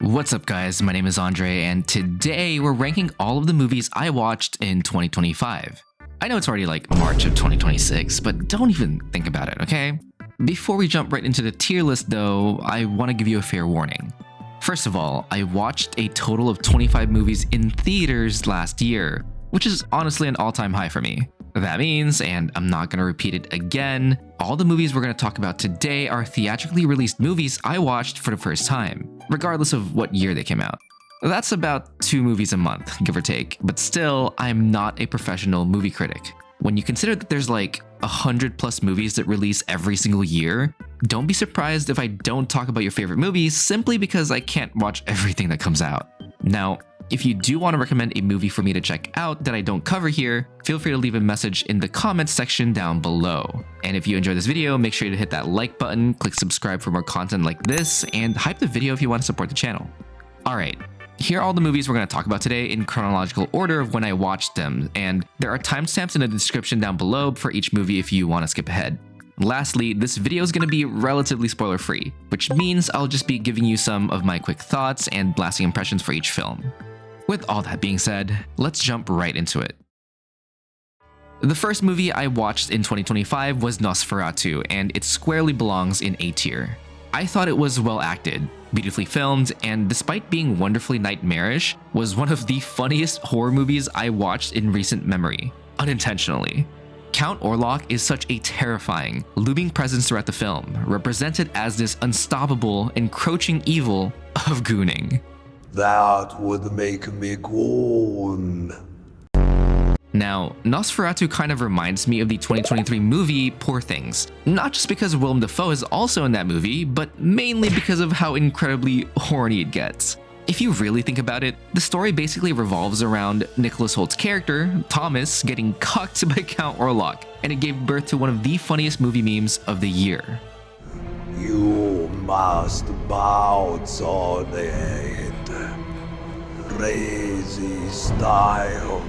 What's up guys, my name is Andre and today we're ranking all of the movies I watched in 2025. I know it's already like March of 2026, but don't even think about it, okay? Before we jump right into the tier list though, I want to give you a fair warning. First of all, I watched a total of 25 movies in theaters last year, which is honestly an all-time high for me. That means, and I'm not going to repeat it again, all the movies we're going to talk about today are theatrically released movies I watched for the first time, regardless of what year they came out. That's about 2 movies a month, give or take, but still, I'm not a professional movie critic. When you consider that there's like 100+ movies that release every single year, don't be surprised if I don't talk about your favorite movies simply because I can't watch everything that comes out. Now, if you do want to recommend a movie for me to check out that I don't cover here, feel free to leave a message in the comments section down below. And if you enjoyed this video, make sure to hit that like button, click subscribe for more content like this, and hype the video if you want to support the channel. Alright, here are all the movies we're going to talk about today in chronological order of when I watched them, and there are timestamps in the description down below for each movie if you want to skip ahead. Lastly, this video is going to be relatively spoiler-free, which means I'll just be giving you some of my quick thoughts and lasting impressions for each film. With all that being said, let's jump right into it. The first movie I watched in 2025 was Nosferatu, and it squarely belongs in A tier. I thought it was well acted, beautifully filmed, and despite being wonderfully nightmarish, was one of the funniest horror movies I watched in recent memory, unintentionally. Count Orlok is such a terrifying, looming presence throughout the film, represented as this unstoppable, encroaching evil of gooning. That would make me groan. Now, Nosferatu kind of reminds me of the 2023 movie Poor Things, not just because Willem Dafoe is also in that movie, but mainly because of how incredibly horny it gets. If you really think about it, the story basically revolves around Nicholas Holt's character, Thomas, getting cucked by Count Orlok, and it gave birth to one of the funniest movie memes of the year. You must bounce on it. Reze style.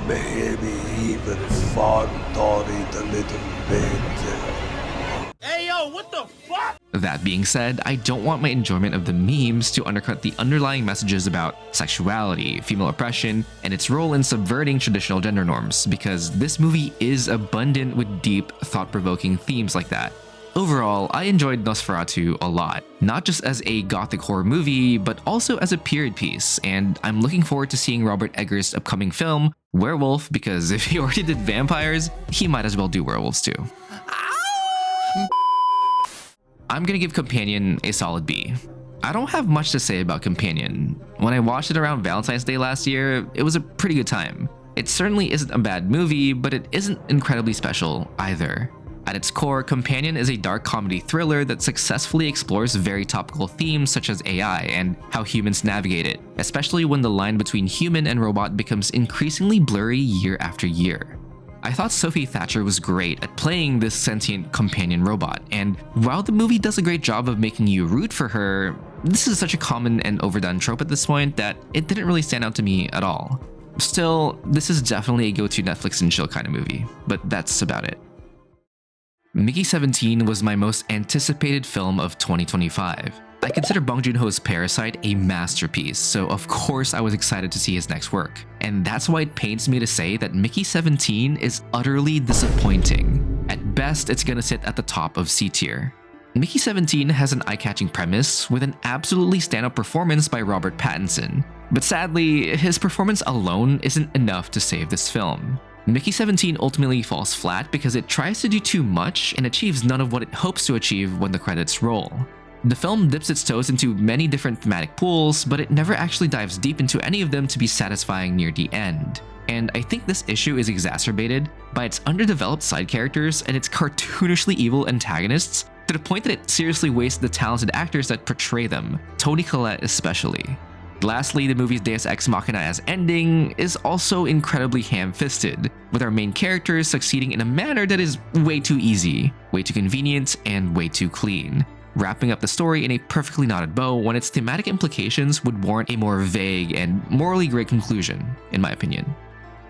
Maybe even fun on it a little bit. Hey yo, what the fuck? That being said, I don't want my enjoyment of the memes to undercut the underlying messages about sexuality, female oppression, and its role in subverting traditional gender norms, because this movie is abundant with deep, thought-provoking themes like that. Overall, I enjoyed Nosferatu a lot, not just as a gothic horror movie, but also as a period piece, and I'm looking forward to seeing Robert Eggers' upcoming film, Werewolf, because if he already did vampires, he might as well do werewolves too. I'm gonna give Companion a solid B. I don't have much to say about Companion. When I watched it around Valentine's Day last year, it was a pretty good time. It certainly isn't a bad movie, but it isn't incredibly special either. At its core, Companion is a dark comedy thriller that successfully explores very topical themes such as AI and how humans navigate it, especially when the line between human and robot becomes increasingly blurry year after year. I thought Sophie Thatcher was great at playing this sentient companion robot, and while the movie does a great job of making you root for her, this is such a common and overdone trope at this point that it didn't really stand out to me at all. Still, this is definitely a go-to Netflix and chill kind of movie, but that's about it. Mickey 17 was my most anticipated film of 2025. I consider Bong Joon-ho's Parasite a masterpiece, so of course I was excited to see his next work. And that's why it pains me to say that Mickey 17 is utterly disappointing. At best, it's gonna sit at the top of C tier. Mickey 17 has an eye-catching premise with an absolutely stand-up performance by Robert Pattinson. But sadly, his performance alone isn't enough to save this film. Mickey 17 ultimately falls flat because it tries to do too much and achieves none of what it hopes to achieve when the credits roll. The film dips its toes into many different thematic pools, but it never actually dives deep into any of them to be satisfying near the end. And I think this issue is exacerbated by its underdeveloped side characters and its cartoonishly evil antagonists, to the point that it seriously wastes the talented actors that portray them, Toni Collette especially. Lastly, the movie's Deus Ex Machina as ending is also incredibly ham-fisted, with our main characters succeeding in a manner that is way too easy, way too convenient, and way too clean, wrapping up the story in a perfectly knotted bow when its thematic implications would warrant a more vague and morally great conclusion, in my opinion.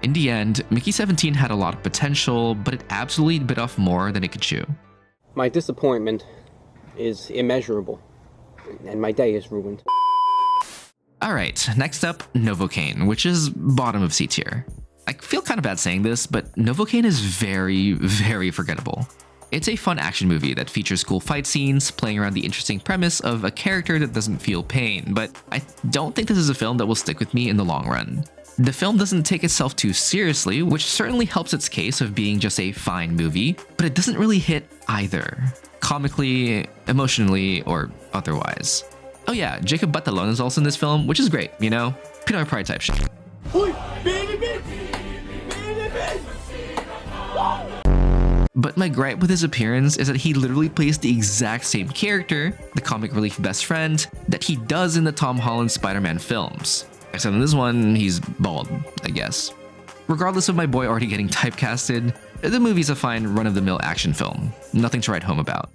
In the end, Mickey 17 had a lot of potential, but it absolutely bit off more than it could chew. My disappointment is immeasurable. and my day is ruined. Alright, next up, Novocaine, which is bottom of C tier. I feel kind of bad saying this, but Novocaine is very, very forgettable. It's a fun action movie that features cool fight scenes, playing around the interesting premise of a character that doesn't feel pain, but I don't think this is a film that will stick with me in the long run. The film doesn't take itself too seriously, which certainly helps its case of being just a fine movie, but it doesn't really hit either, comically, emotionally, or otherwise. Oh yeah, Jacob Batalon is also in this film, which is great, you know? Pinoy Pride type shit. But my gripe with his appearance is that he literally plays the exact same character, the comic relief best friend, that he does in the Tom Holland Spider-Man films. Except in this one, he's bald, I guess. Regardless of my boy already getting typecasted, the movie's a fine run-of-the-mill action film. Nothing to write home about.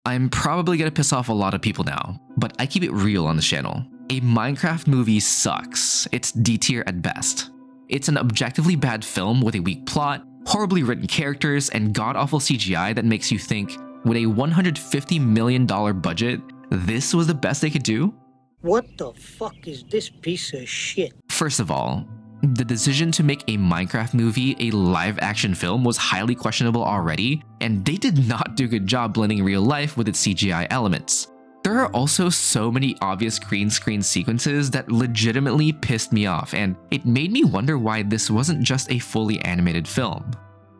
I'm probably gonna piss off a lot of people now, but I keep it real on this channel. A Minecraft movie sucks. It's D tier at best. It's an objectively bad film with a weak plot, horribly written characters, and god-awful CGI that makes you think, with a $150 million budget, this was the best they could do? What the fuck is this piece of shit? First of all, the decision to make a Minecraft movie a live-action film was highly questionable already, and they did not do a good job blending real life with its CGI elements. There are also so many obvious green screen sequences that legitimately pissed me off, and it made me wonder why this wasn't just a fully animated film.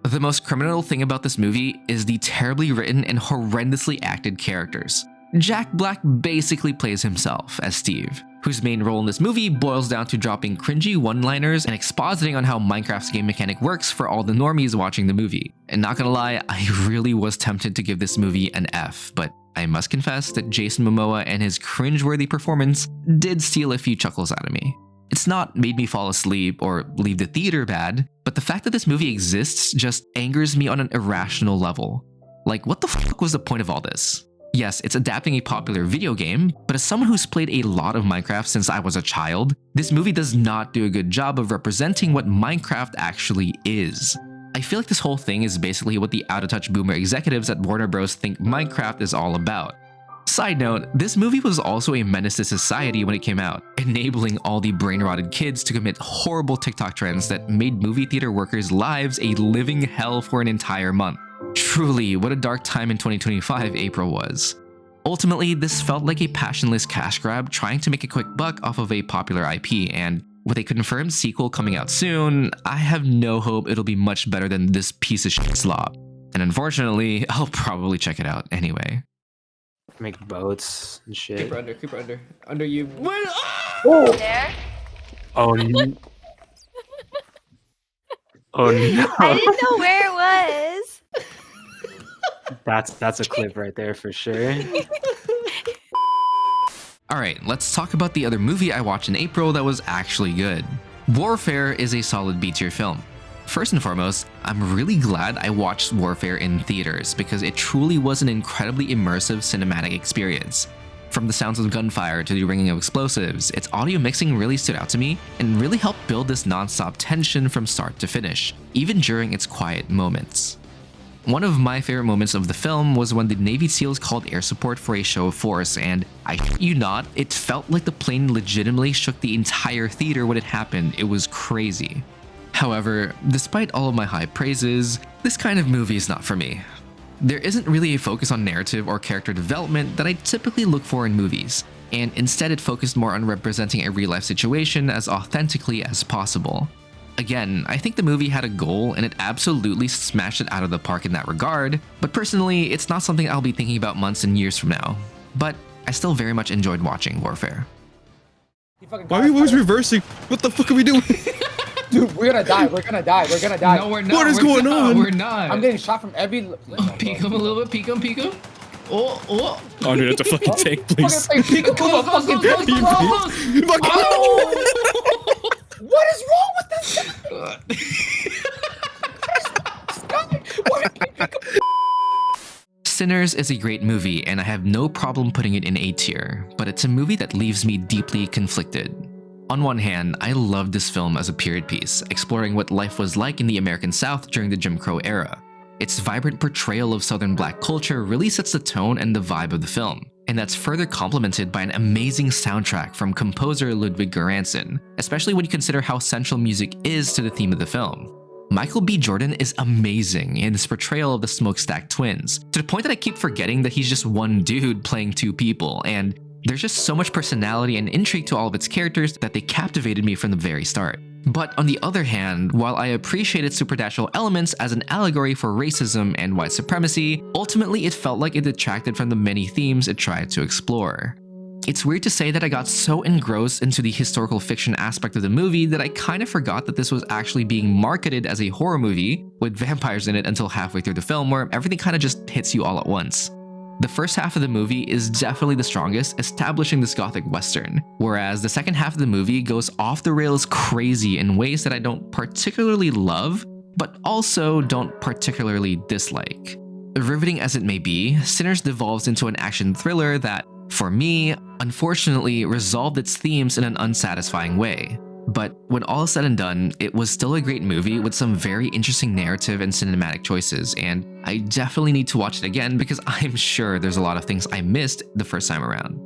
The most criminal thing about this movie is the terribly written and horrendously acted characters. Jack Black basically plays himself as Steve, whose main role in this movie boils down to dropping cringy one-liners and expositing on how Minecraft's game mechanic works for all the normies watching the movie. And not gonna lie, I really was tempted to give this movie an F, but I must confess that Jason Momoa and his cringeworthy performance did steal a few chuckles out of me. It's not made me fall asleep or leave the theater bad, but the fact that this movie exists just angers me on an irrational level. Like, what the fuck was the point of all this? Yes, it's adapting a popular video game, but as someone who's played a lot of Minecraft since I was a child, this movie does not do a good job of representing what Minecraft actually is. I feel like this whole thing is basically what the out-of-touch boomer executives at Warner Bros. Think Minecraft is all about. Side note, this movie was also a menace to society when it came out, enabling all the brain-rotted kids to commit horrible TikTok trends that made movie theater workers' lives a living hell for an entire month. Truly, what a dark time in 2025 April was. Ultimately, this felt like a passionless cash grab trying to make a quick buck off of a popular IP, and with a confirmed sequel coming out soon, I have no hope it'll be much better than this piece of shit slop. And unfortunately, I'll probably check it out anyway. Make boats and shit. Keep her under, keep her under. Under you. Wait, Oh! There? Oh no. Oh no. I didn't know where it was. That's a clip right there for sure. Alright, let's talk about the other movie I watched in April that was actually good. Warfare is a solid B-tier film. First and foremost, I'm really glad I watched Warfare in theaters because it truly was an incredibly immersive cinematic experience. From the sounds of gunfire to the ringing of explosives, its audio mixing really stood out to me and really helped build this non-stop tension from start to finish, even during its quiet moments. One of my favorite moments of the film was when the Navy SEALs called air support for a show of force, and I shit you not, it felt like the plane legitimately shook the entire theater when it happened. It was crazy. However, despite all of my high praises, this kind of movie is not for me. There isn't really a focus on narrative or character development that I typically look for in movies, and instead it focused more on representing a real-life situation as authentically as possible. Again, I think the movie had a goal and it absolutely smashed it out of the park in that regard, but personally, it's not something I'll be thinking about months and years from now. But I still very much enjoyed watching Warfare. Why are you always reversing? What the fuck are we doing? dude, we're gonna die. We're gonna die. We're gonna die. No, we're not. What is going on? We're not. I'm getting shot from every. Peek him a little bit. Peek him. Peek him. Oh, oh. Oh, dude, that's a fucking tank, please. Peek him. Close, close, close, close, close, close. Oh! What is wrong with this guy? Sinners is a great movie and I have no problem putting it in A tier, but it's a movie that leaves me deeply conflicted. On one hand, I love this film as a period piece, exploring what life was like in the American South during the Jim Crow era. Its vibrant portrayal of Southern Black culture really sets the tone and the vibe of the film. And that's further complemented by an amazing soundtrack from composer Ludwig Göransson, especially when you consider how central music is to the theme of the film. Michael B. Jordan is amazing in his portrayal of the Smokestack twins, to the point that I keep forgetting that he's just one dude playing two people, and there's just so much personality and intrigue to all of its characters that they captivated me from the very start. But on the other hand, while I appreciated supernatural elements as an allegory for racism and white supremacy, ultimately it felt like it detracted from the many themes it tried to explore. It's weird to say that I got so engrossed into the historical fiction aspect of the movie that I kind of forgot that this was actually being marketed as a horror movie with vampires in it until halfway through the film, where everything kind of just hits you all at once. The first half of the movie is definitely the strongest, establishing this gothic western, whereas the second half of the movie goes off the rails crazy in ways that I don't particularly love, but also don't particularly dislike. Riveting as it may be, Sinners devolves into an action thriller that, for me, unfortunately resolved its themes in an unsatisfying way. But when all is said and done, it was still a great movie with some very interesting narrative and cinematic choices, and I definitely need to watch it again because I'm sure there's a lot of things I missed the first time around.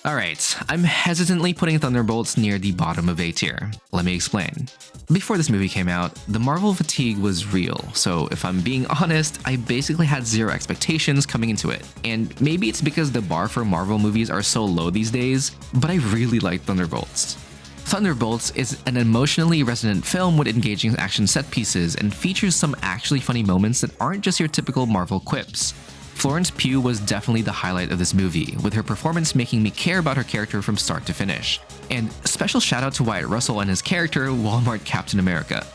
Alright, I'm hesitantly putting Thunderbolts near the bottom of A tier. Let me explain. Before this movie came out, the Marvel fatigue was real, so if I'm being honest, I basically had zero expectations coming into it. And maybe it's because the bar for Marvel movies are so low these days, but I really like Thunderbolts. Thunderbolts is an emotionally resonant film with engaging action set pieces and features some actually funny moments that aren't just your typical Marvel quips. Florence Pugh was definitely the highlight of this movie, with her performance making me care about her character from start to finish. And special shout out to Wyatt Russell and his character, Walmart Captain America.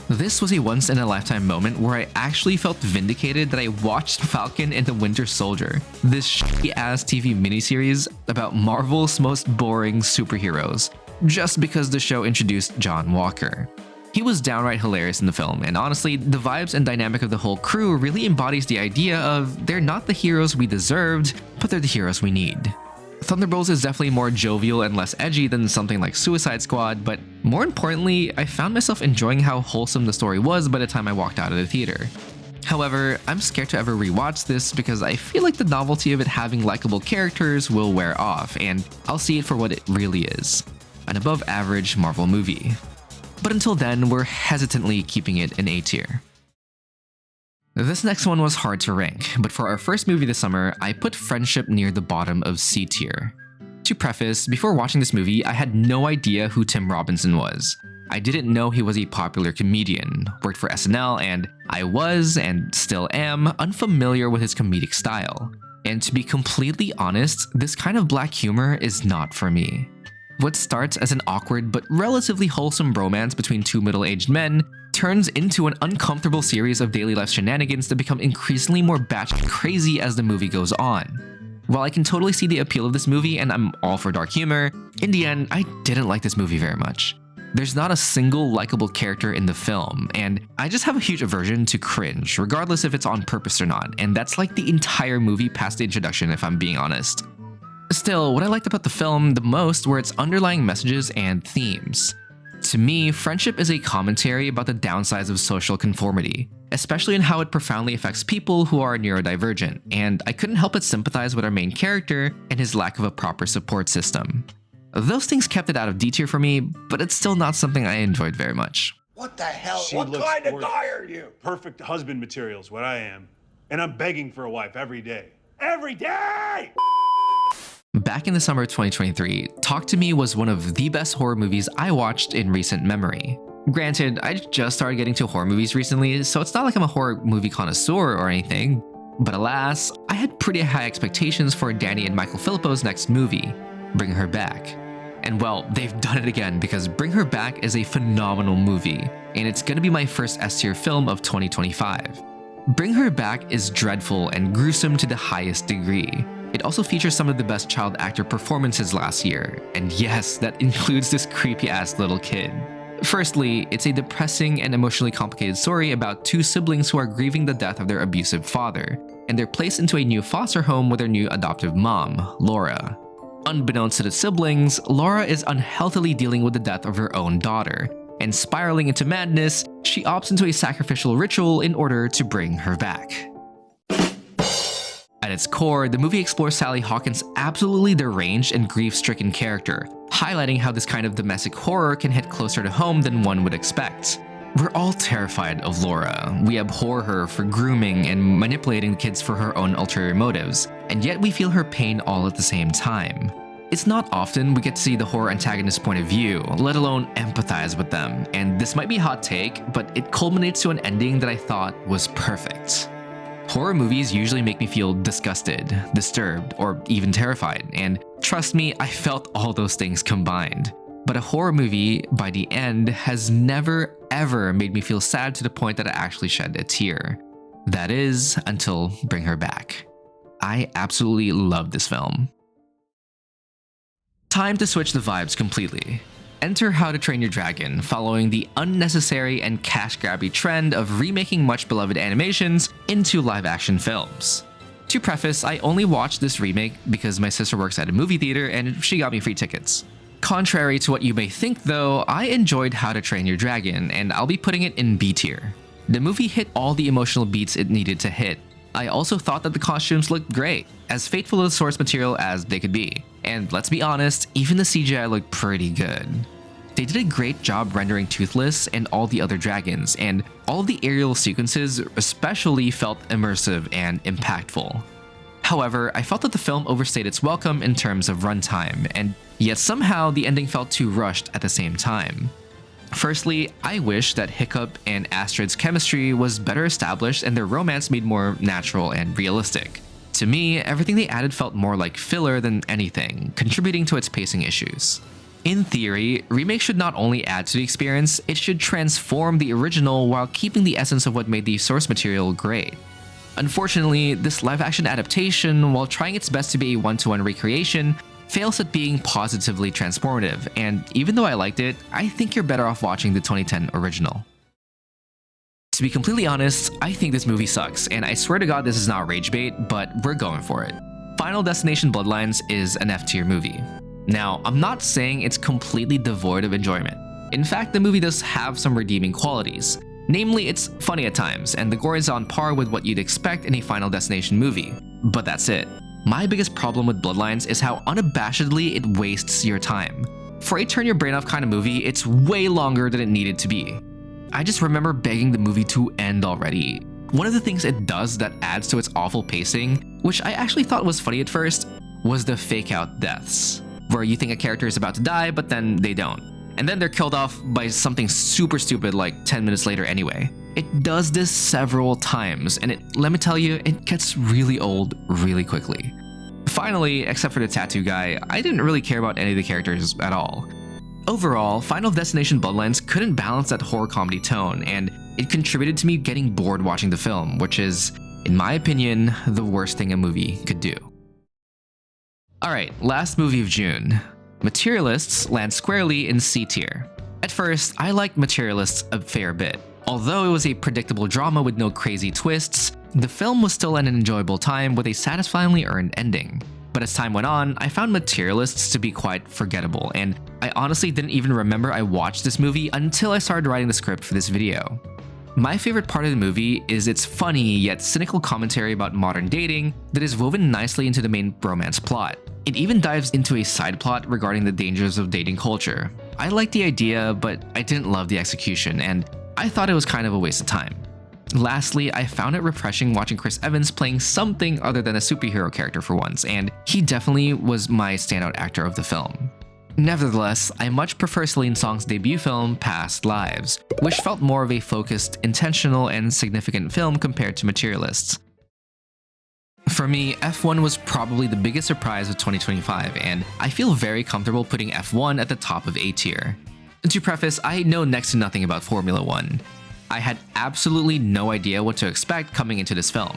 This was a once-in-a-lifetime moment where I actually felt vindicated that I watched Falcon and the Winter Soldier, this shitty-ass TV miniseries about Marvel's most boring superheroes, just because the show introduced John Walker. He was downright hilarious in the film, and honestly, the vibes and dynamic of the whole crew really embodies the idea of they're not the heroes we deserved, but they're the heroes we need. Thunderbolts is definitely more jovial and less edgy than something like Suicide Squad, but more importantly, I found myself enjoying how wholesome the story was by the time I walked out of the theater. However, I'm scared to ever rewatch this because I feel like the novelty of it having likable characters will wear off, and I'll see it for what it really is: an above average Marvel movie. But until then, we're hesitantly keeping it in A tier. This next one was hard to rank, but for our first movie this summer, I put Friendship near the bottom of C tier. To preface, before watching this movie, I had no idea who Tim Robinson was. I didn't know he was a popular comedian, worked for SNL, and I was, and still am, unfamiliar with his comedic style. And to be completely honest, this kind of black humor is not for me. What starts as an awkward but relatively wholesome romance between two middle-aged men turns into an uncomfortable series of daily life shenanigans that become increasingly more batshit crazy as the movie goes on. While I can totally see the appeal of this movie and I'm all for dark humor, in the end, I didn't like this movie very much. There's not a single likable character in the film, and I just have a huge aversion to cringe, regardless if it's on purpose or not, and that's like the entire movie past the introduction if I'm being honest. Still, what I liked about the film the most were its underlying messages and themes. To me, Friendship is a commentary about the downsides of social conformity, especially in how it profoundly affects people who are neurodivergent, and I couldn't help but sympathize with our main character and his lack of a proper support system. Those things kept it out of D tier for me, but it's still not something I enjoyed very much. What the hell? She What looks kind of gorgeous. guy are you? Perfect husband material is what I am. And I'm begging for a wife every day. Every day! Back in the summer of 2023, Talk to Me was one of the best horror movies I watched in recent memory. Granted, I just started getting to horror movies recently, so it's not like I'm a horror movie connoisseur or anything, but alas, I had pretty high expectations for Danny and Michael Filippo's next movie, Bring Her Back. And well, they've done it again because Bring Her Back is a phenomenal movie, and it's gonna be my first S-tier film of 2025. Bring Her Back is dreadful and gruesome to the highest degree. It also features some of the best child actor performances last year, and yes, that includes this creepy-ass little kid. Firstly, it's a depressing and emotionally complicated story about two siblings who are grieving the death of their abusive father, and they're placed into a new foster home with their new adoptive mom, Laura. Unbeknownst to the siblings, Laura is unhealthily dealing with the death of her own daughter, and spiraling into madness, she opts into a sacrificial ritual in order to bring her back. At its core, the movie explores Sally Hawkins' absolutely deranged and grief-stricken character, highlighting how this kind of domestic horror can hit closer to home than one would expect. We're all terrified of Laura. We abhor her for grooming and manipulating the kids for her own ulterior motives, and yet we feel her pain all at the same time. It's not often we get to see the horror antagonist's point of view, let alone empathize with them, and this might be a hot take, but it culminates to an ending that I thought was perfect. Horror movies usually make me feel disgusted, disturbed, or even terrified, and trust me, I felt all those things combined. But a horror movie, by the end, has never ever made me feel sad to the point that I actually shed a tear. That is, until Bring Her Back. I absolutely love this film. Time to switch the vibes completely. Enter How to Train Your Dragon, following the unnecessary and cash-grabby trend of remaking much-beloved animations into live-action films. To preface, I only watched this remake because my sister works at a movie theater and she got me free tickets. Contrary to what you may think though, I enjoyed How to Train Your Dragon, and I'll be putting it in B tier. The movie hit all the emotional beats it needed to hit. I also thought that the costumes looked great, as faithful to the source material as they could be. And let's be honest, even the CGI looked pretty good. They did a great job rendering Toothless and all the other dragons, and all of the aerial sequences especially felt immersive and impactful. However, I felt that the film overstayed its welcome in terms of runtime, and yet somehow the ending felt too rushed at the same time. Firstly, I wish that Hiccup and Astrid's chemistry was better established and their romance made more natural and realistic. To me, everything they added felt more like filler than anything, contributing to its pacing issues. In theory, remakes should not only add to the experience, it should transform the original while keeping the essence of what made the source material great. Unfortunately, this live-action adaptation, while trying its best to be a one-to-one recreation, fails at being positively transformative, and even though I liked it, I think you're better off watching the 2010 original. To be completely honest, I think this movie sucks, and I swear to God this is not rage bait, but we're going for it. Final Destination Bloodlines is an F-tier movie. Now, I'm not saying it's completely devoid of enjoyment. In fact, the movie does have some redeeming qualities. Namely, it's funny at times, and the gore is on par with what you'd expect in a Final Destination movie. But that's it. My biggest problem with Bloodlines is how unabashedly it wastes your time. For a turn your brain off kind of movie, it's way longer than it needed to be. I just remember begging the movie to end already. One of the things it does that adds to its awful pacing, which I actually thought was funny at first, was the fake out deaths, where you think a character is about to die, but then they don't. And then they're killed off by something super stupid like 10 minutes later anyway. It does this several times, and let me tell you, it gets really old really quickly. Finally, except for the tattoo guy, I didn't really care about any of the characters at all. Overall, Final Destination Bloodlines couldn't balance that horror comedy tone, and it contributed to me getting bored watching the film, which is, in my opinion, the worst thing a movie could do. Alright, last movie of June. Materialists lands squarely in C tier. At first, I liked Materialists a fair bit. Although it was a predictable drama with no crazy twists, the film was still an enjoyable time with a satisfyingly earned ending. But as time went on, I found Materialists to be quite forgettable, and I honestly didn't even remember I watched this movie until I started writing the script for this video. My favorite part of the movie is its funny yet cynical commentary about modern dating that is woven nicely into the main romance plot. It even dives into a side plot regarding the dangers of dating culture. I liked the idea, but I didn't love the execution, and I thought it was kind of a waste of time. Lastly, I found it refreshing watching Chris Evans playing something other than a superhero character for once, and he definitely was my standout actor of the film. Nevertheless, I much prefer Celine Song's debut film, Past Lives, which felt more of a focused, intentional, and significant film compared to Materialists. For me, F1 was probably the biggest surprise of 2025, and I feel very comfortable putting F1 at the top of A tier. To preface, I know next to nothing about Formula 1. I had absolutely no idea what to expect coming into this film.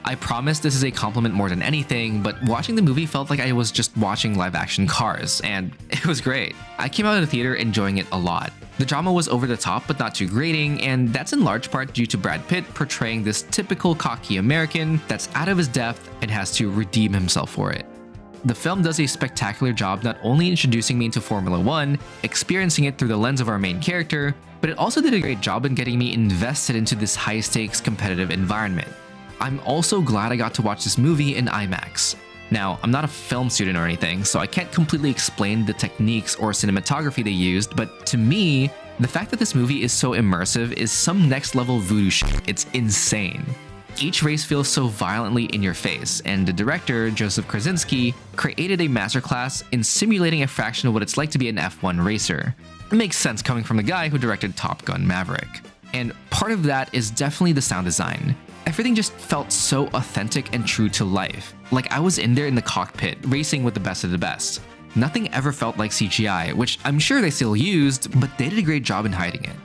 I promise this is a compliment more than anything, but watching the movie felt like I was just watching live-action Cars, and it was great. I came out of the theater enjoying it a lot. The drama was over the top but not too grating, and that's in large part due to Brad Pitt portraying this typical cocky American that's out of his depth and has to redeem himself for it. The film does a spectacular job not only introducing me into Formula 1, experiencing it through the lens of our main character, but it also did a great job in getting me invested into this high-stakes competitive environment. I'm also glad I got to watch this movie in IMAX. Now, I'm not a film student or anything, so I can't completely explain the techniques or cinematography they used, but to me, the fact that this movie is so immersive is some next level voodoo shit. It's insane. Each race feels so violently in your face, and the director, Joseph Krasinski, created a masterclass in simulating a fraction of what it's like to be an F1 racer. It makes sense coming from the guy who directed Top Gun Maverick. And part of that is definitely the sound design. Everything just felt so authentic and true to life. Like I was in there in the cockpit, racing with the best of the best. Nothing ever felt like CGI, which I'm sure they still used, but they did a great job in hiding it.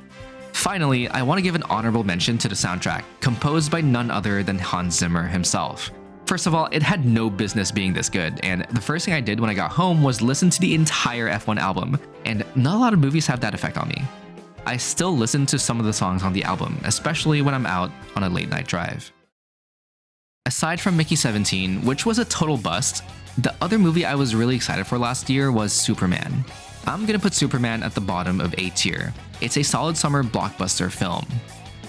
Finally, I want to give an honorable mention to the soundtrack, composed by none other than Hans Zimmer himself. First of all, it had no business being this good, and the first thing I did when I got home was listen to the entire F1 album, and not a lot of movies have that effect on me. I still listen to some of the songs on the album, especially when I'm out on a late night drive. Aside from Mickey 17, which was a total bust, the other movie I was really excited for last year was Superman. I'm gonna put Superman at the bottom of A tier. It's a solid summer blockbuster film.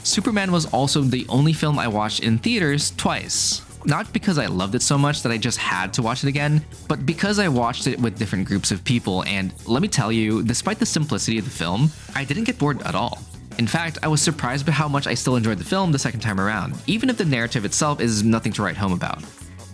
Superman was also the only film I watched in theaters twice. Not because I loved it so much that I just had to watch it again, but because I watched it with different groups of people, and let me tell you, despite the simplicity of the film, I didn't get bored at all. In fact, I was surprised by how much I still enjoyed the film the second time around, even if the narrative itself is nothing to write home about.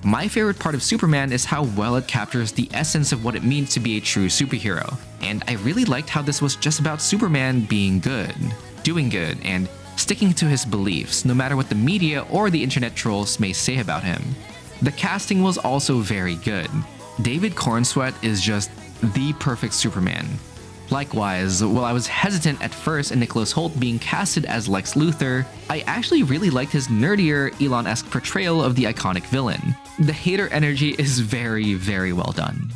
My favorite part of Superman is how well it captures the essence of what it means to be a true superhero, and I really liked how this was just about Superman being good, doing good, and sticking to his beliefs, no matter what the media or the internet trolls may say about him. The casting was also very good. David Cornsweet is just the perfect Superman. Likewise, while I was hesitant at first in Nicholas Hoult being casted as Lex Luthor, I actually really liked his nerdier, Elon-esque portrayal of the iconic villain. The hater energy is very, very well done.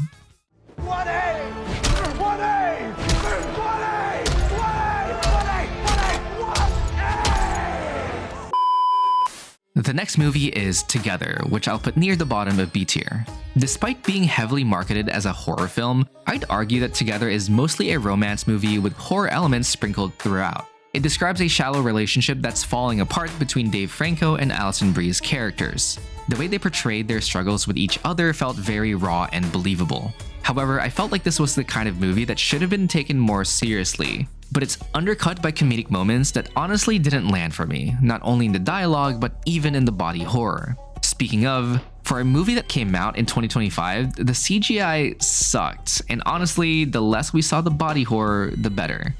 The next movie is Together, which I'll put near the bottom of B tier. Despite being heavily marketed as a horror film, I'd argue that Together is mostly a romance movie with horror elements sprinkled throughout. It describes a shallow relationship that's falling apart between Dave Franco and Alison Brie's characters. The way they portrayed their struggles with each other felt very raw and believable. However, I felt like this was the kind of movie that should have been taken more seriously. But it's undercut by comedic moments that honestly didn't land for me, not only in the dialogue, but even in the body horror. Speaking of, for a movie that came out in 2025, the CGI sucked, and honestly, the less we saw the body horror, the better.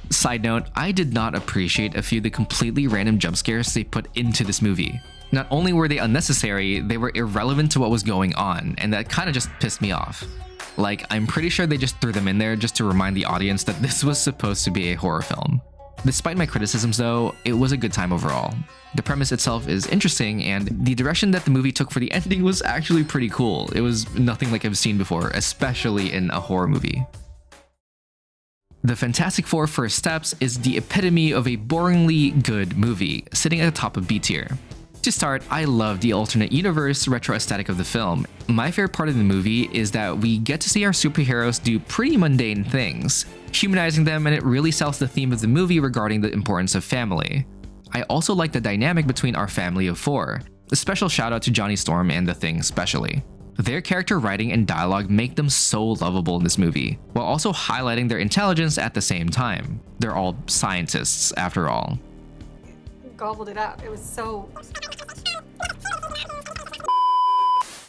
Side note, I did not appreciate a few of the completely random jump scares they put into this movie. Not only were they unnecessary, they were irrelevant to what was going on, and that kind of just pissed me off. Like, I'm pretty sure they just threw them in there just to remind the audience that this was supposed to be a horror film. Despite my criticisms though, it was a good time overall. The premise itself is interesting, and the direction that the movie took for the ending was actually pretty cool. It was nothing like I've seen before, especially in a horror movie. The Fantastic Four First Steps is the epitome of a boringly good movie, sitting at the top of B tier. To start, I love the alternate universe retro aesthetic of the film. My favorite part of the movie is that we get to see our superheroes do pretty mundane things, humanizing them, and it really sells the theme of the movie regarding the importance of family. I also like the dynamic between our family of four. A special shout out to Johnny Storm and The Thing especially. Their character writing and dialogue make them so lovable in this movie, while also highlighting their intelligence at the same time. They're all scientists, after all. Gobbled it up. It was so...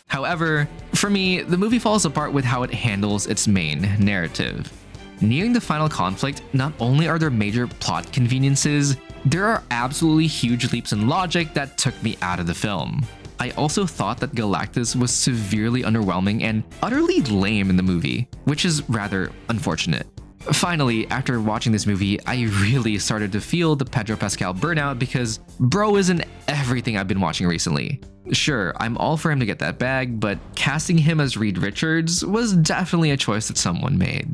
However, for me, the movie falls apart with how it handles its main narrative. Nearing the final conflict, not only are there major plot conveniences, there are absolutely huge leaps in logic that took me out of the film. I also thought that Galactus was severely underwhelming and utterly lame in the movie, which is rather unfortunate. Finally, after watching this movie, I really started to feel the Pedro Pascal burnout because bro isn't everything I've been watching recently. Sure, I'm all for him to get that bag, but casting him as Reed Richards was definitely a choice that someone made.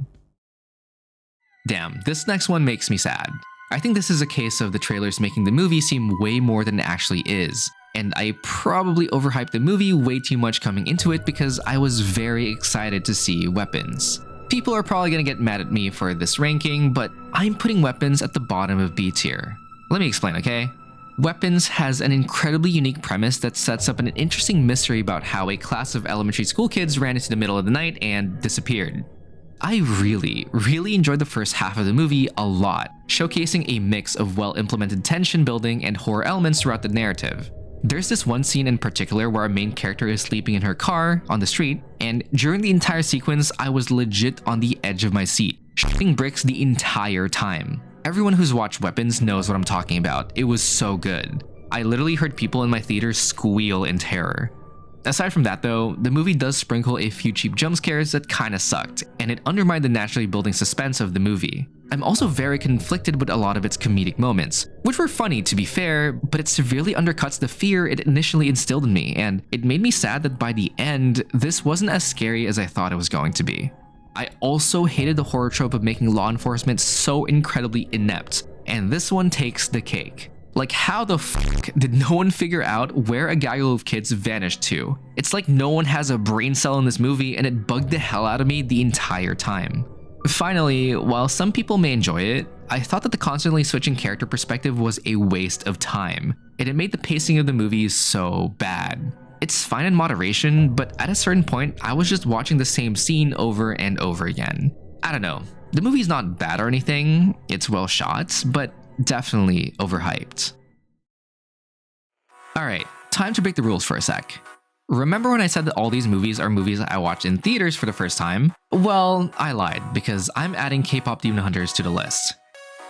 Damn, this next one makes me sad. I think this is a case of the trailers making the movie seem way more than it actually is, and I probably overhyped the movie way too much coming into it because I was very excited to see Weapons. People are probably gonna get mad at me for this ranking, but I'm putting Weapons at the bottom of B tier. Let me explain, okay? Weapons has an incredibly unique premise that sets up an interesting mystery about how a class of elementary school kids ran into the middle of the night and disappeared. I really enjoyed the first half of the movie a lot, showcasing a mix of well-implemented tension building and horror elements throughout the narrative. There's this one scene in particular where our main character is sleeping in her car on the street, and during the entire sequence, I was legit on the edge of my seat, shooting bricks the entire time. Everyone who's watched Weapons knows what I'm talking about. It was so good. I literally heard people in my theater squeal in terror. Aside from that though, the movie does sprinkle a few cheap jump scares that kinda sucked, and it undermined the naturally building suspense of the movie. I'm also very conflicted with a lot of its comedic moments, which were funny to be fair, but it severely undercuts the fear it initially instilled in me, and it made me sad that by the end, this wasn't as scary as I thought it was going to be. I also hated the horror trope of making law enforcement so incredibly inept, and this one takes the cake. Like, how the fuck did no one figure out where a gaggle of kids vanished to? It's like no one has a brain cell in this movie, and it bugged the hell out of me the entire time. Finally, while some people may enjoy it, I thought that the constantly switching character perspective was a waste of time, and it made the pacing of the movie so bad. It's fine in moderation, but at a certain point, I was just watching the same scene over and over again. I don't know, the movie's not bad or anything, it's well shot, but definitely overhyped. Alright, time to break the rules for a sec. Remember when I said that all these movies are movies I watched in theaters for the first time? Well, I lied, because I'm adding Kpop Demon Hunters to the list.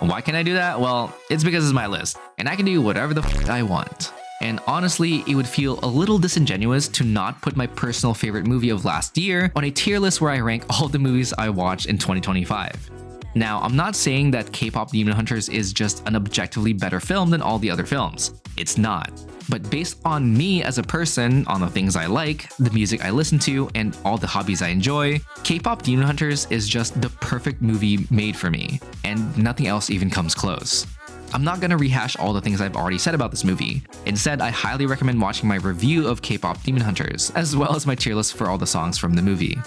Why can I do that? Well, it's because it's my list, and I can do whatever the f I want. And honestly, it would feel a little disingenuous to not put my personal favorite movie of last year on a tier list where I rank all the movies I watched in 2025. Now, I'm not saying that Kpop Demon Hunters is just an objectively better film than all the other films. It's not. But based on me as a person, on the things I like, the music I listen to, and all the hobbies I enjoy, Kpop Demon Hunters is just the perfect movie made for me, and nothing else even comes close. I'm not gonna rehash all the things I've already said about this movie. Instead, I highly recommend watching my review of Kpop Demon Hunters, as well as my tier list for all the songs from the movie.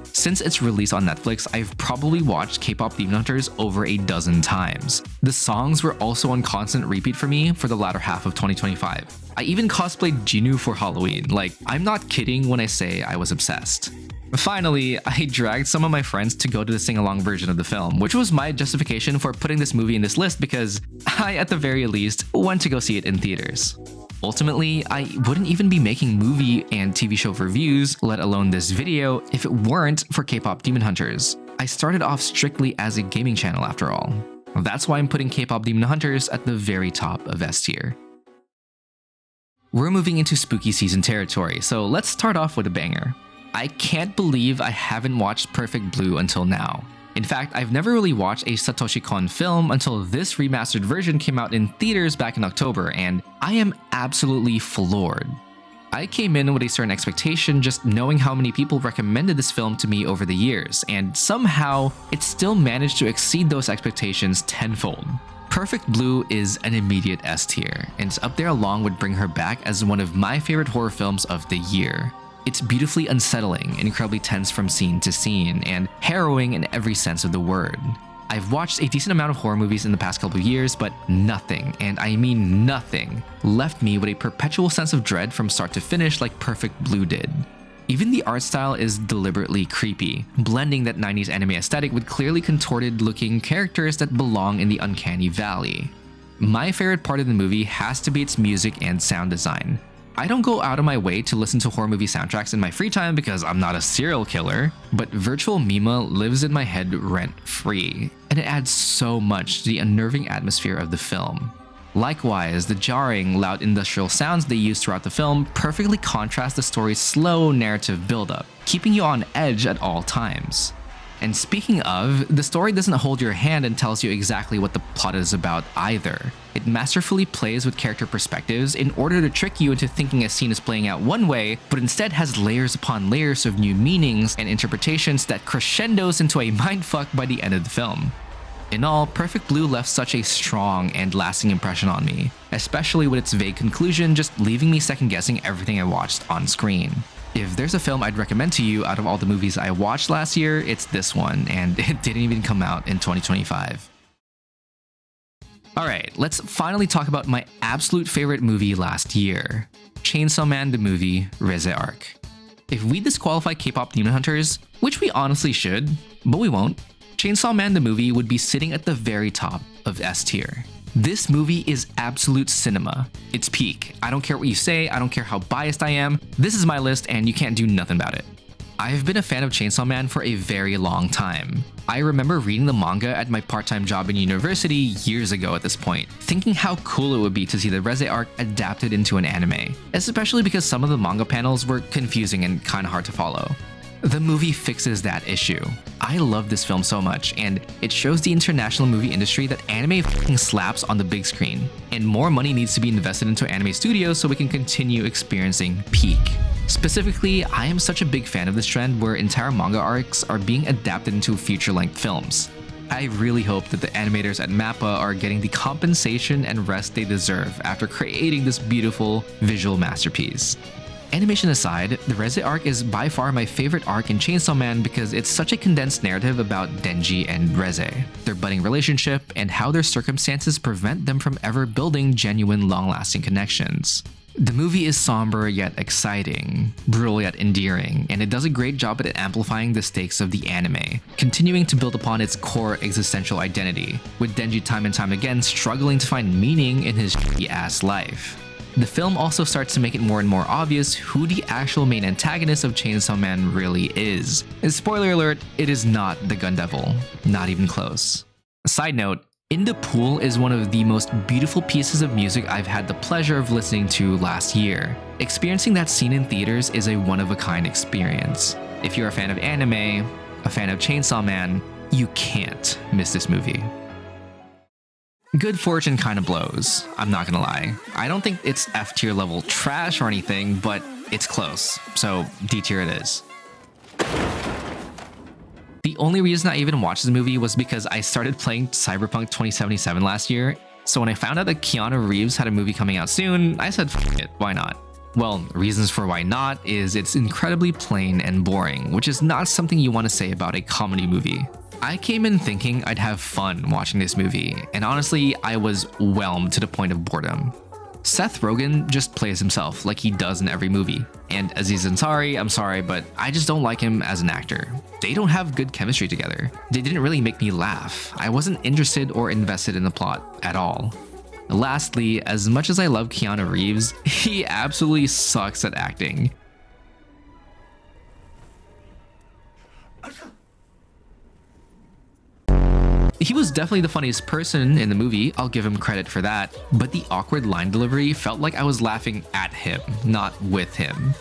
Since its release on Netflix, I've probably watched Kpop Demon Hunters over a dozen times. The songs were also on constant repeat for me for the latter half of 2025. I even cosplayed Jinu for Halloween, like, I'm not kidding when I say I was obsessed. Finally, I dragged some of my friends to go to the sing-along version of the film, which was my justification for putting this movie in this list because I, at the very least, went to go see it in theaters. Ultimately, I wouldn't even be making movie and TV show reviews, let alone this video, if it weren't for Kpop Demon Hunters. I started off strictly as a gaming channel after all. That's why I'm putting Kpop Demon Hunters at the very top of S tier. We're moving into spooky season territory, so let's start off with a banger. I can't believe I haven't watched Perfect Blue until now. In fact, I've never really watched a Satoshi Kon film until this remastered version came out in theaters back in October, and I am absolutely floored. I came in with a certain expectation just knowing how many people recommended this film to me over the years, and somehow it still managed to exceed those expectations tenfold. Perfect Blue is an immediate S tier, and it's up there along with Bring Her Back as one of my favorite horror films of the year. It's beautifully unsettling, incredibly tense from scene to scene, and harrowing in every sense of the word. I've watched a decent amount of horror movies in the past couple of years, but nothing, and I mean nothing, left me with a perpetual sense of dread from start to finish like Perfect Blue did. Even the art style is deliberately creepy, blending that 90s anime aesthetic with clearly contorted looking characters that belong in the uncanny valley. My favorite part of the movie has to be its music and sound design. I don't go out of my way to listen to horror movie soundtracks in my free time because I'm not a serial killer, but Virtual Mima lives in my head rent-free, and it adds so much to the unnerving atmosphere of the film. Likewise, the jarring, loud industrial sounds they use throughout the film perfectly contrast the story's slow narrative buildup, keeping you on edge at all times. And speaking of, the story doesn't hold your hand and tells you exactly what the plot is about either. It masterfully plays with character perspectives in order to trick you into thinking a scene is playing out one way, but instead has layers upon layers of new meanings and interpretations that crescendos into a mindfuck by the end of the film. In all, Perfect Blue left such a strong and lasting impression on me, especially with its vague conclusion just leaving me second-guessing everything I watched on screen. If there's a film I'd recommend to you out of all the movies I watched last year, it's this one, and it didn't even come out in 2025. Alright, let's finally talk about my absolute favorite movie last year. Chainsaw Man the movie, Reze arc. If we disqualify Kpop Demon Hunters, which we honestly should, but we won't, Chainsaw Man the movie would be sitting at the very top of S tier. This movie is absolute cinema. It's peak. I don't care what you say, I don't care how biased I am, this is my list and you can't do nothing about it. I've been a fan of Chainsaw Man for a very long time. I remember reading the manga at my part-time job in university years ago at this point, thinking how cool it would be to see the Reze arc adapted into an anime, especially because some of the manga panels were confusing and kinda hard to follow. The movie fixes that issue. I love this film so much, and it shows the international movie industry that anime f***ing slaps on the big screen, and more money needs to be invested into anime studios so we can continue experiencing peak. Specifically, I am such a big fan of this trend where entire manga arcs are being adapted into feature-length films. I really hope that the animators at MAPPA are getting the compensation and rest they deserve after creating this beautiful visual masterpiece. Animation aside, the Reze arc is by far my favorite arc in Chainsaw Man because it's such a condensed narrative about Denji and Reze, their budding relationship, and how their circumstances prevent them from ever building genuine long-lasting connections. The movie is somber yet exciting, brutal yet endearing, and it does a great job at amplifying the stakes of the anime, continuing to build upon its core existential identity, with Denji time and time again struggling to find meaning in his shitty-ass life. The film also starts to make it more and more obvious who the actual main antagonist of Chainsaw Man really is. And spoiler alert, it is not the Gun Devil, not even close. Side note, In the Pool is one of the most beautiful pieces of music I've had the pleasure of listening to last year. Experiencing that scene in theaters is a one-of-a-kind experience. If you're a fan of anime, a fan of Chainsaw Man, you can't miss this movie. Good fortune kind of blows, I'm not gonna lie. I don't think it's F tier level trash or anything, but it's close, so D tier it is. The only reason I even watched this movie was because I started playing Cyberpunk 2077 last year, so when I found out that Keanu Reeves had a movie coming out soon, I said f it, why not? Well, reasons for why not is it's incredibly plain and boring, which is not something you want to say about a comedy movie. I came in thinking I'd have fun watching this movie, and honestly, I was whelmed to the point of boredom. Seth Rogen just plays himself like he does in every movie, and Aziz Ansari, I'm sorry, but I just don't like him as an actor. They don't have good chemistry together. They didn't really make me laugh. I wasn't interested or invested in the plot at all. Lastly, as much as I love Keanu Reeves, he absolutely sucks at acting. He was definitely the funniest person in the movie, I'll give him credit for that, but the awkward line delivery felt like I was laughing at him, not with him.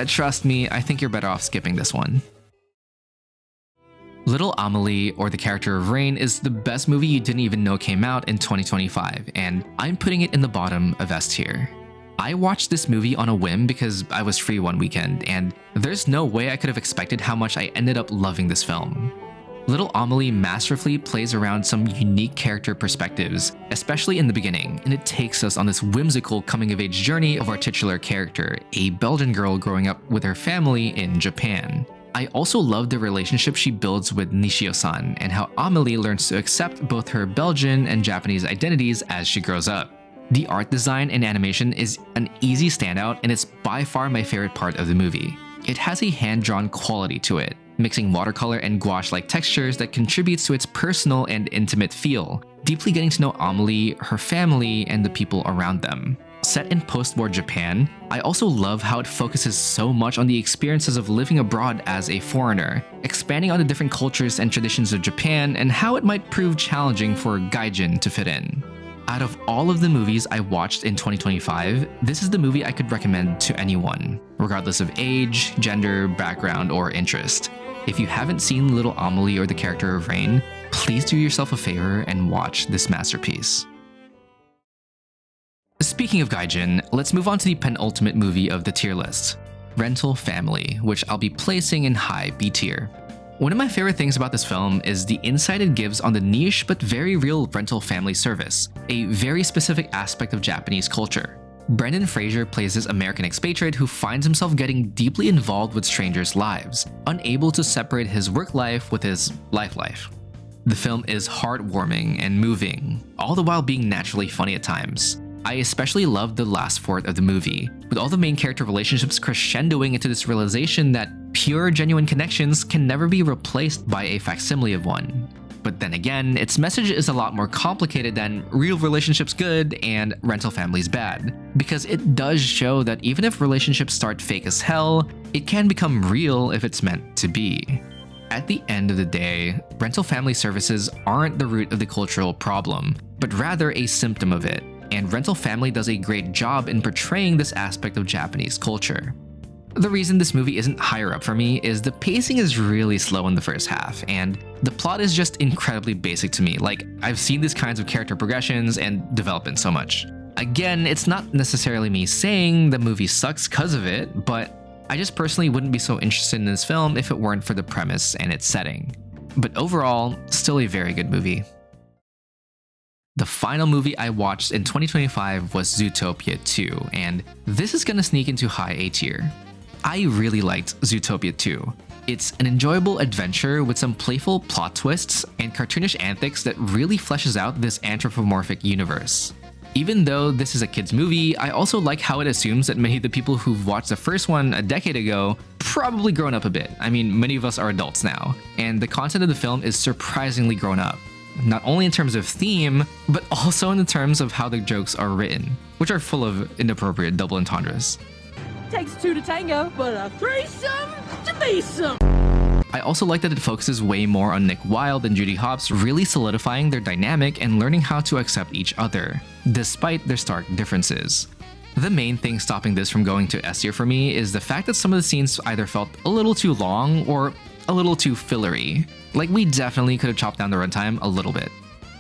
Trust me, I think you're better off skipping this one. Little Amélie, or the character of Rain, is the best movie you didn't even know came out in 2025, and I'm putting it in the bottom of S tier. I watched this movie on a whim because I was free one weekend, and there's no way I could have expected how much I ended up loving this film. Little Amélie masterfully plays around some unique character perspectives, especially in the beginning, and it takes us on this whimsical coming-of-age journey of our titular character, a Belgian girl growing up with her family in Japan. I also love the relationship she builds with Nishio-san and how Amélie learns to accept both her Belgian and Japanese identities as she grows up. The art design and animation is an easy standout, and it's by far my favorite part of the movie. It has a hand-drawn quality to it, mixing watercolor and gouache-like textures that contributes to its personal and intimate feel, deeply getting to know Amélie, her family, and the people around them. Set in post-war Japan, I also love how it focuses so much on the experiences of living abroad as a foreigner, expanding on the different cultures and traditions of Japan and how it might prove challenging for gaijin to fit in. Out of all of the movies I watched in 2025, this is the movie I could recommend to anyone, regardless of age, gender, background, or interest. If you haven't seen Little Amélie or the character of Rain, please do yourself a favor and watch this masterpiece. Speaking of gaijin, let's move on to the penultimate movie of the tier list, Rental Family, which I'll be placing in high B tier. One of my favorite things about this film is the insight it gives on the niche but very real rental family service, a very specific aspect of Japanese culture. Brendan Fraser plays this American expatriate who finds himself getting deeply involved with strangers' lives, unable to separate his work life with his life. The film is heartwarming and moving, all the while being naturally funny at times. I especially love the last fourth of the movie, with all the main character relationships crescendoing into this realization that pure, genuine connections can never be replaced by a facsimile of one. But then again, its message is a lot more complicated than real relationships good and rental families bad, because it does show that even if relationships start fake as hell, it can become real if it's meant to be. At the end of the day, rental family services aren't the root of the cultural problem, but rather a symptom of it, and Rental Family does a great job in portraying this aspect of Japanese culture. The reason this movie isn't higher up for me is the pacing is really slow in the first half, and the plot is just incredibly basic to me. Like, I've seen these kinds of character progressions and development so much. Again, it's not necessarily me saying the movie sucks because of it, but I just personally wouldn't be so interested in this film if it weren't for the premise and its setting. But overall, still a very good movie. The final movie I watched in 2025 was Zootopia 2, and this is gonna sneak into high A tier. I really liked Zootopia 2. It's an enjoyable adventure with some playful plot twists and cartoonish antics that really fleshes out this anthropomorphic universe. Even though this is a kid's movie, I also like how it assumes that many of the people who've watched the first one a decade ago probably grown up a bit. I mean, many of us are adults now, and the content of the film is surprisingly grown up. Not only in terms of theme, but also in the terms of how the jokes are written, which are full of inappropriate double entendres. Takes two to tango, but a threesome to be some. I also like that it focuses way more on Nick Wilde and Judy Hopps really solidifying their dynamic and learning how to accept each other, despite their stark differences. The main thing stopping this from going to S tier for me is the fact that some of the scenes either felt a little too long or a little too fillery. Like, we definitely could have chopped down the runtime a little bit.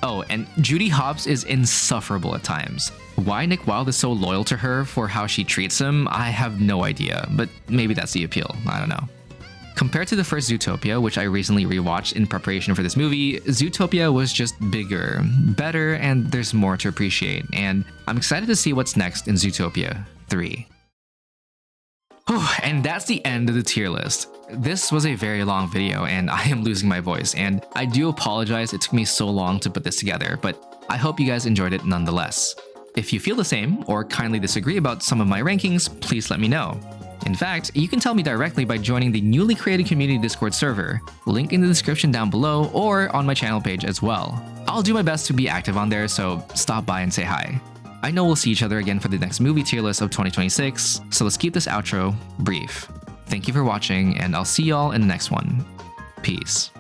Oh, and Judy Hopps is insufferable at times. Why Nick Wilde is so loyal to her for how she treats him, I have no idea, but maybe that's the appeal, I don't know. Compared to the first Zootopia, which I recently rewatched in preparation for this movie, Zootopia was just bigger, better, and there's more to appreciate, and I'm excited to see what's next in Zootopia 3. And that's the end of the tier list. This was a very long video and I am losing my voice, and I do apologize it took me so long to put this together, but I hope you guys enjoyed it nonetheless. If you feel the same or kindly disagree about some of my rankings, please let me know. In fact, you can tell me directly by joining the newly created community Discord server, link in the description down below or on my channel page as well. I'll do my best to be active on there, so stop by and say hi. I know we'll see each other again for the next movie tier list of 2026, so let's keep this outro brief. Thank you for watching, and I'll see y'all in the next one. Peace.